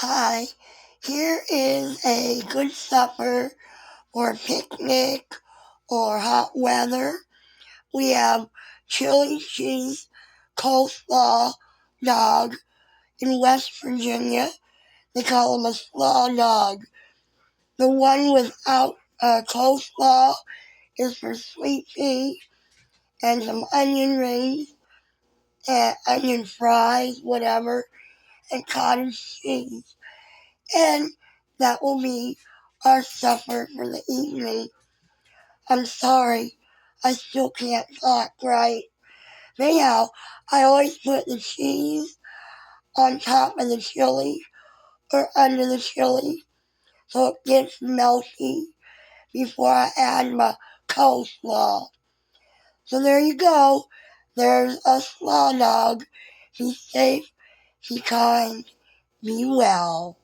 Hi, here is a good supper or picnic or hot weather. We have chili cheese coleslaw dog in West Virginia. They call them a slaw dog. The one without coleslaw is for sweet pea and some onion rings and onion fries, whatever, and cottage cheese. And that will be our supper for the evening. I'm sorry, I still can't talk right. Anyhow, I always put the cheese on top of the chili or under the chili so it gets melty before I add my coleslaw. So there you go. There's a slaw dog. Be safe, be kind, be well.